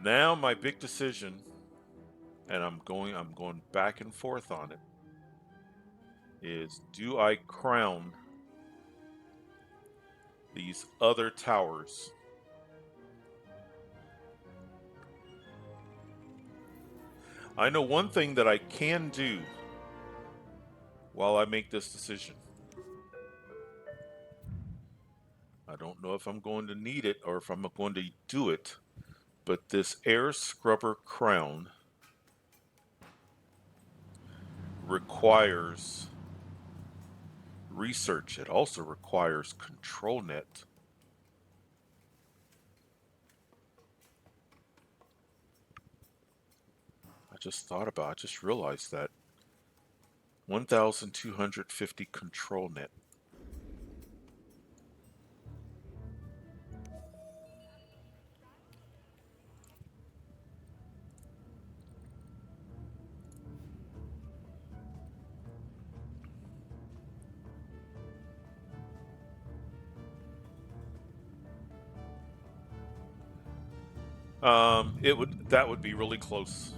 Now my big decision, and I'm going back and forth on it, is do I crown these other towers? I know one thing that I can do while I make this decision. I don't know if I'm going to need it or if I'm going to do it, but this air scrubber crown requires research. It also requires control net. I just realized that 1,250 control net. That would be really close.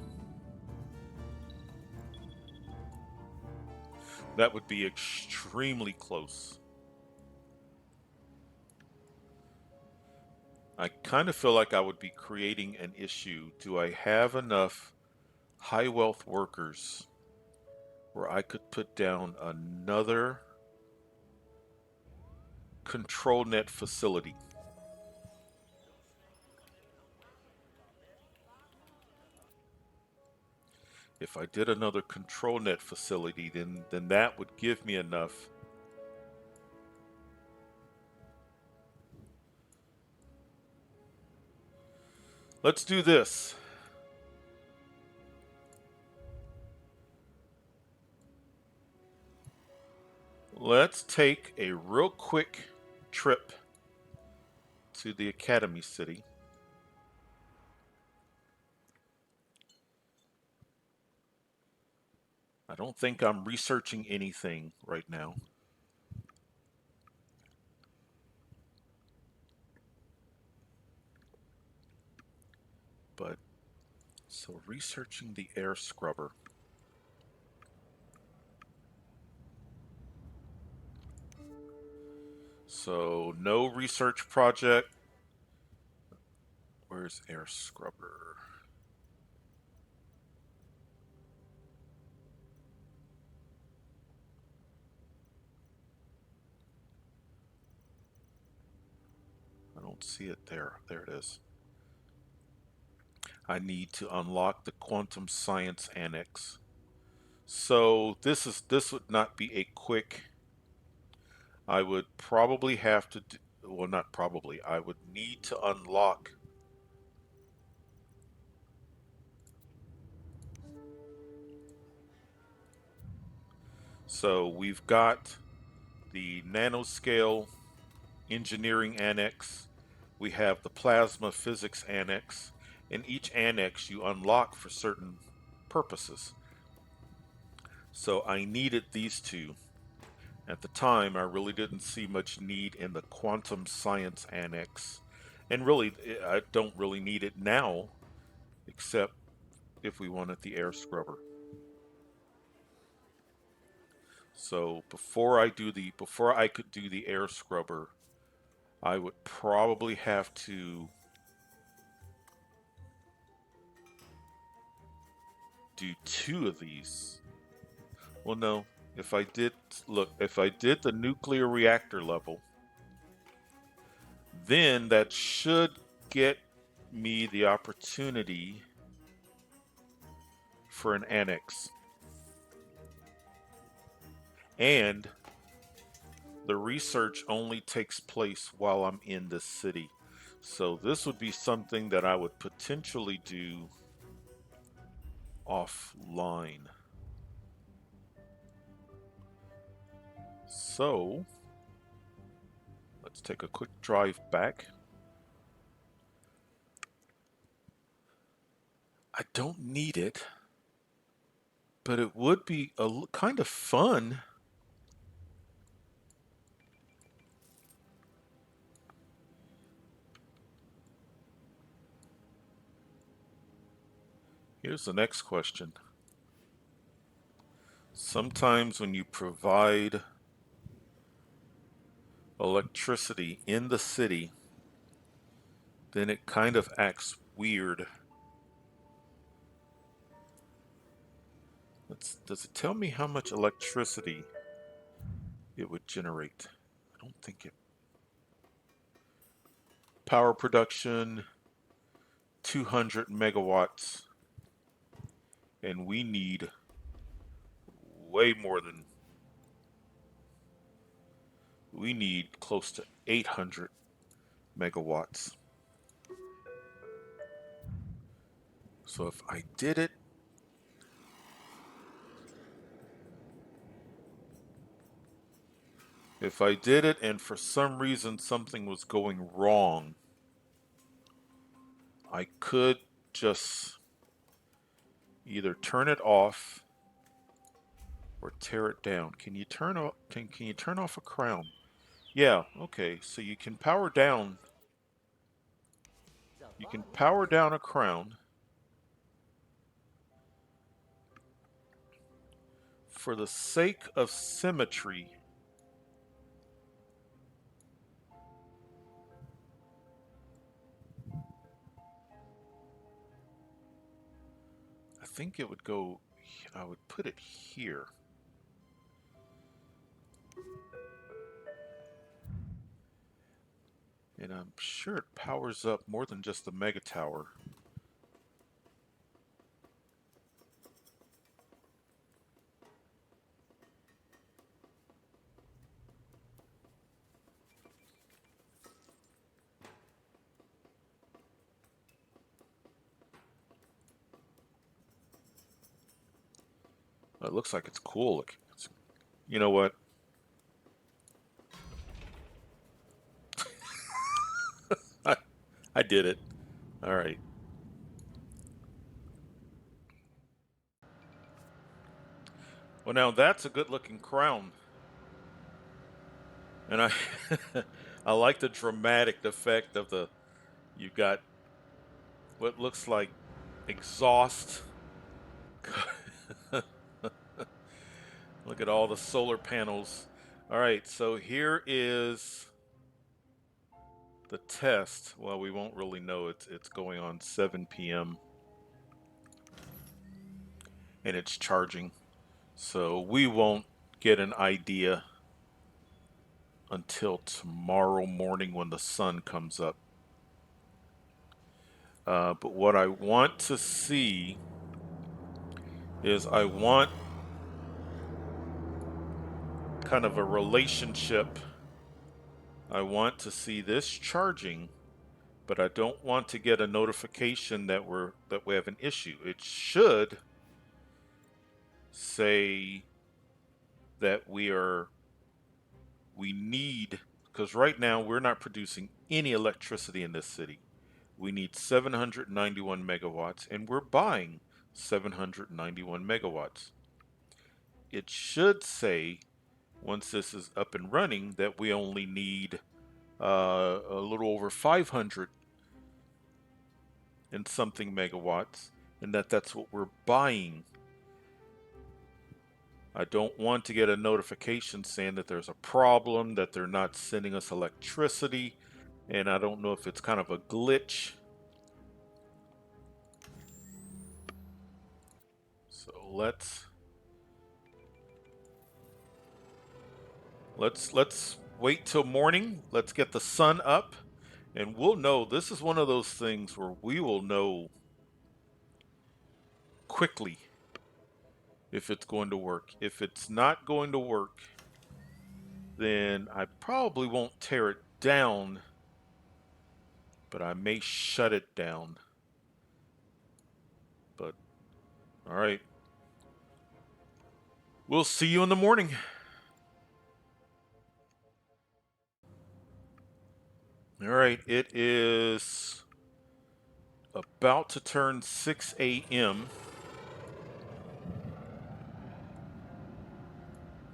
That would be extremely close. I kind of feel like I would be creating an issue. Do I have enough high wealth workers where I could put down another control net facility? If I did another control net facility, then that would give me enough. Let's do this. Let's take a real quick trip to the Academy City. I don't think I'm researching anything right now. But so researching the air scrubber. So no research project. Where's air scrubber? I don't see it there. There it is. I need to unlock the quantum science annex. So this would not be a quick. I would probably have to do, well, not probably. I would need to unlock. So we've got the nanoscale engineering annex. We have the plasma physics annex. In each annex, you unlock for certain purposes. So I needed these two. At the time, I really didn't see much need in the quantum science annex. And really, I don't really need it now, except if we wanted the air scrubber. So before I could do the air scrubber, I would probably have to do two of these. Well, no. If I did the nuclear reactor level, then that should get me the opportunity for an annex. And the research only takes place while I'm in the city. So this would be something that I would potentially do offline. So let's take a quick drive back. I don't need it, but it would be kind of fun. Here's the next question. Sometimes when you provide electricity in the city, then it kind of acts weird. Does it tell me how much electricity it would generate? I don't think it. Power production, 200 megawatts, and we need way more than, we need close to 800 megawatts. So if I did it, and for some reason something was going wrong, I could just either turn it off or tear it down. Can you turn off? Can you turn off a crown? Yeah. Okay. So you can power down. You can power down a crown for the sake of symmetry. I think it would go. I would put it here. And I'm sure it powers up more than just the Megatower. It looks like it's cool. You know what? I, I did it. All right. Well, now that's a good looking crown. And I I like the dramatic effect of the, you've got what looks like exhaust. Look at all the solar panels. All right, so here is the test. Well, we won't really know. It's going on 7 p.m. and it's charging. So we won't get an idea until tomorrow morning when the sun comes up. But what I want to see is I want kind of a relationship. I want to see this charging, but I don't want to get a notification that we have an issue. It should say that we need, because right now we're not producing any electricity in this city. We need 791 megawatts, and we're buying 791 megawatts. It should say, once this is up and running, that we only need a little over 500 and something megawatts, and that's what we're buying. I don't want to get a notification saying that there's a problem, that they're not sending us electricity, and I don't know if it's kind of a glitch. So let's wait till morning. Let's get the sun up, and we'll know. This is one of those things where we will know quickly if it's going to work. If it's not going to work, then I probably won't tear it down, but I may shut it down. But all right, we'll see you in the morning. All right, it is about to turn 6 a.m.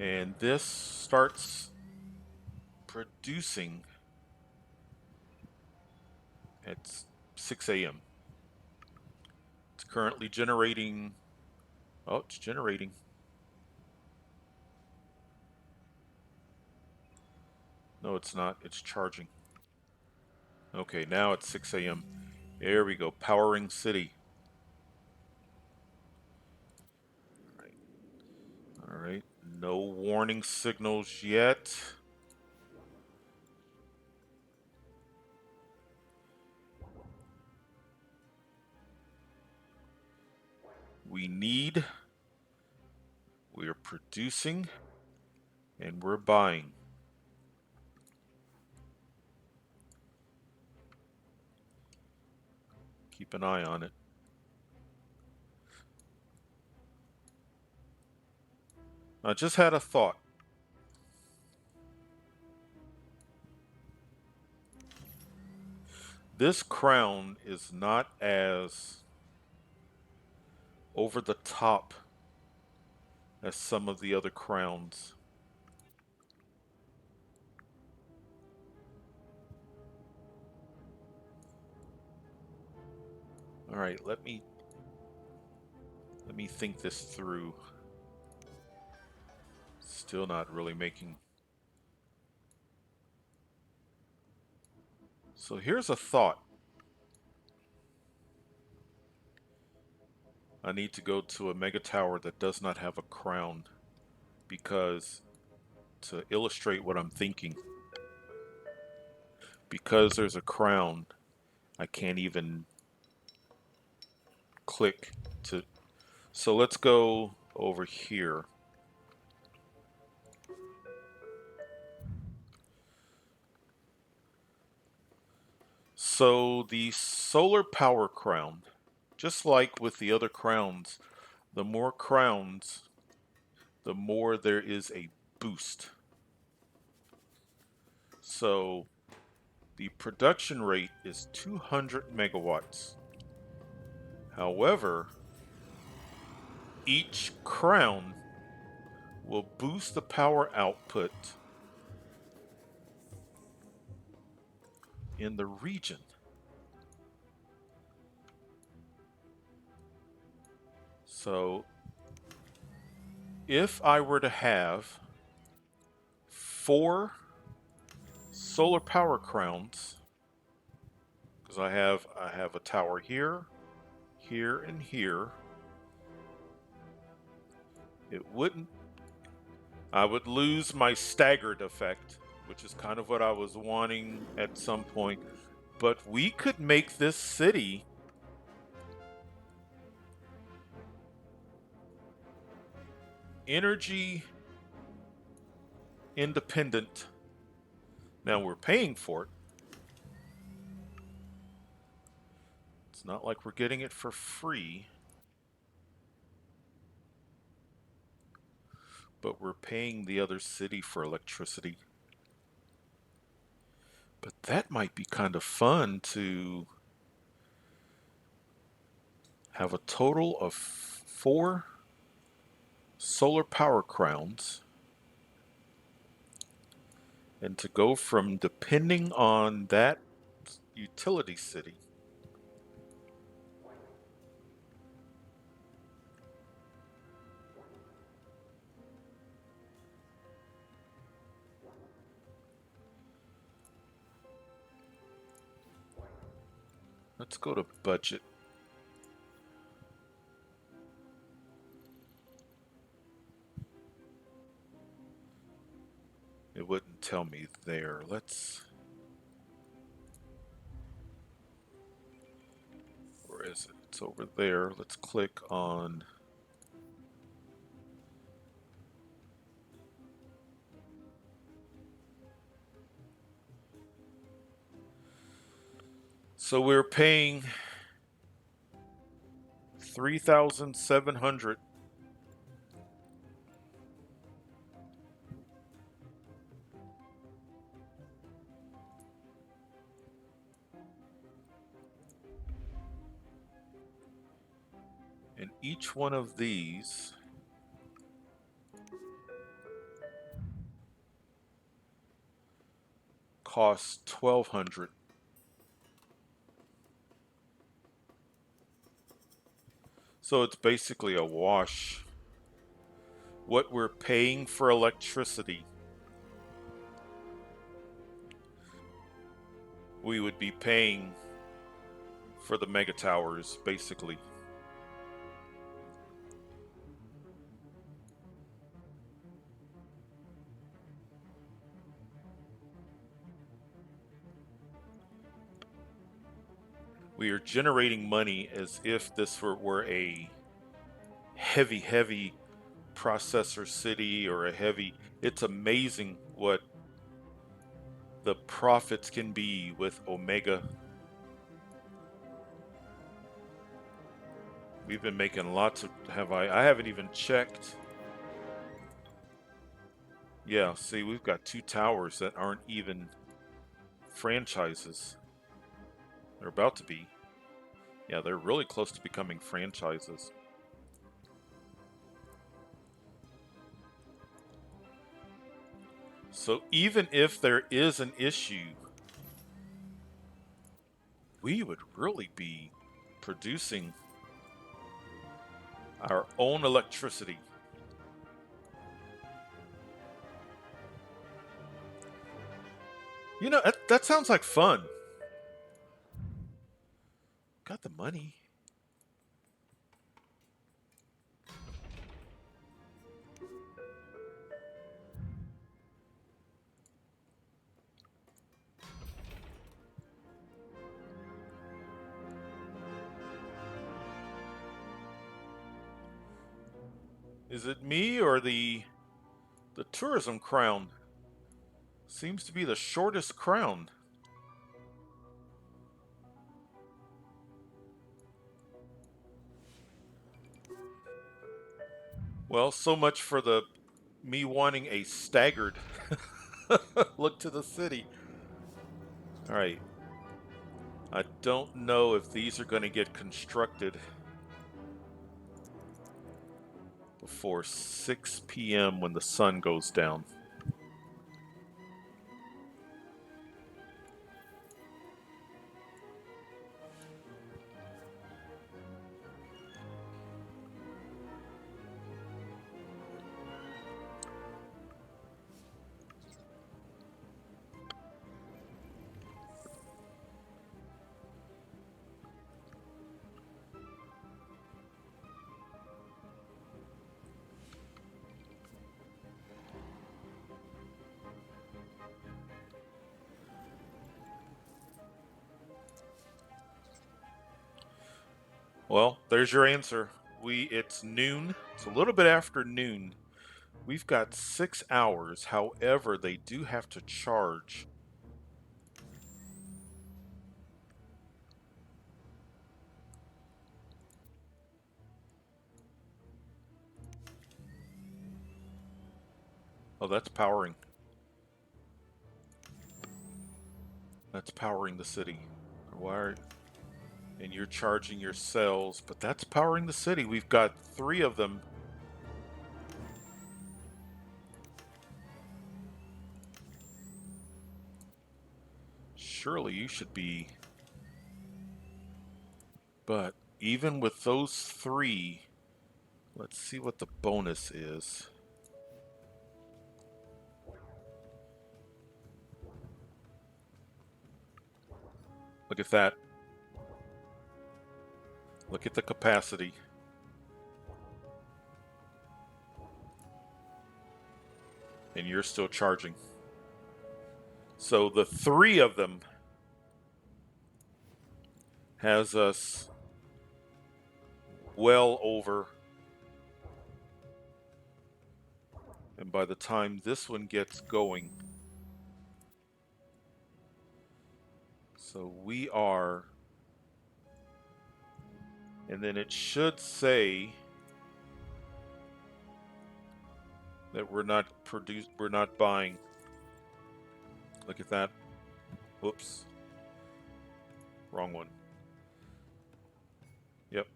and this starts producing at 6 a.m. It's Currently generating. Oh, it's generating. No, it's not. It's charging. Okay, now it's 6 a.m. There we go. Powering city. All right. All right. No warning signals yet. We need. We are producing. And we're buying. Keep an eye on it. I just had a thought. This crown is not as over the top as some of the other crowns. All right, let me think this through. Still not really making. So here's a thought. I need to go to a Megatower that does not have a crown because to illustrate what I'm thinking, because there's a crown, I can't even click to. So let's go over here. So the solar power crown, just like with the other crowns, the more crowns, the more there is a boost. So the production rate is 200 megawatts. However, each crown will boost the power output in the region. So if I were to have 4 solar power crowns, because I have a tower here, here, and here, it wouldn't. I would lose my staggered effect, which is kind of what I was wanting at some point. But we could make this city energy independent. Now we're paying for it. It's not like we're getting it for free, but we're paying the other city for electricity. But that might be kind of fun to have a total of 4 solar power crowns and to go from depending on that utility city. Let's go to budget. It wouldn't tell me there. Where is it? It's over there. Let's click on. So we're paying 3,700. And each one of these costs 1,200. So it's basically a wash. What we're paying for electricity, we would be paying for the Megatowers, basically. We are generating money as if this were a heavy processor city or a heavy. It's amazing what the profits can be with Omega. We've been making lots of. Have I? I haven't even checked. Yeah, see, we've got two towers that aren't even franchises. They're about to be. Yeah, they're really close to becoming franchises. So even if there is an issue, we would really be producing our own electricity. You know, that sounds like fun. Got the money. Is it me or the tourism crown? Seems to be the shortest crown. Well, so much for the me wanting a staggered look to the city. All right. I don't know if these are going to get constructed before 6 p.m. when the sun goes down. Well, there's your answer. It's noon. It's a little bit after noon. We've got 6 hours. However, they do have to charge. Oh, that's powering. That's powering the city. Why are, and you're charging your cells, but that's powering the city. We've got 3 of them. Surely you should be. But even with those 3, let's see what the bonus is. Look at that. Look at the capacity. And you're still charging. So the 3 of them has us well over. And by the time this one gets going, so we are, and then it should say that we're not buying. Look at that. Whoops. Wrong one. Yep.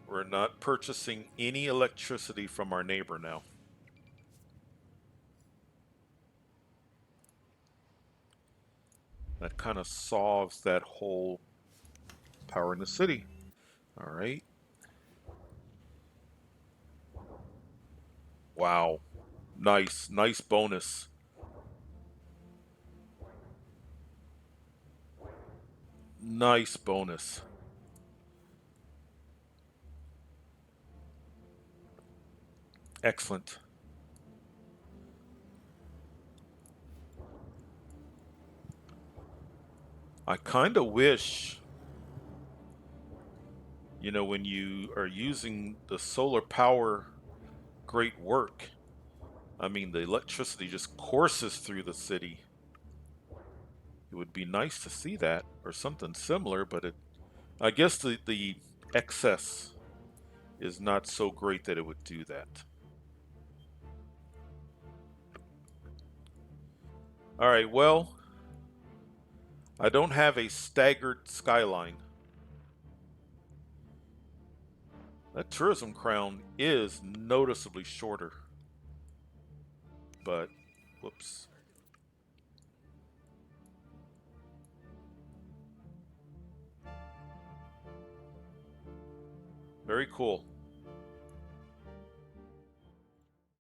We're not purchasing any electricity from our neighbor now. That kind of solves that whole power in the city. All right. Wow. Nice. Nice bonus. Nice bonus. Excellent. I kind of wish, when you are using the solar power, great work. I mean, the electricity just courses through the city. It would be nice to see that or something similar, but I guess the excess is not so great that it would do that. All right, well, I don't have a staggered skyline. That tourism crown is noticeably shorter, but whoops. Very cool.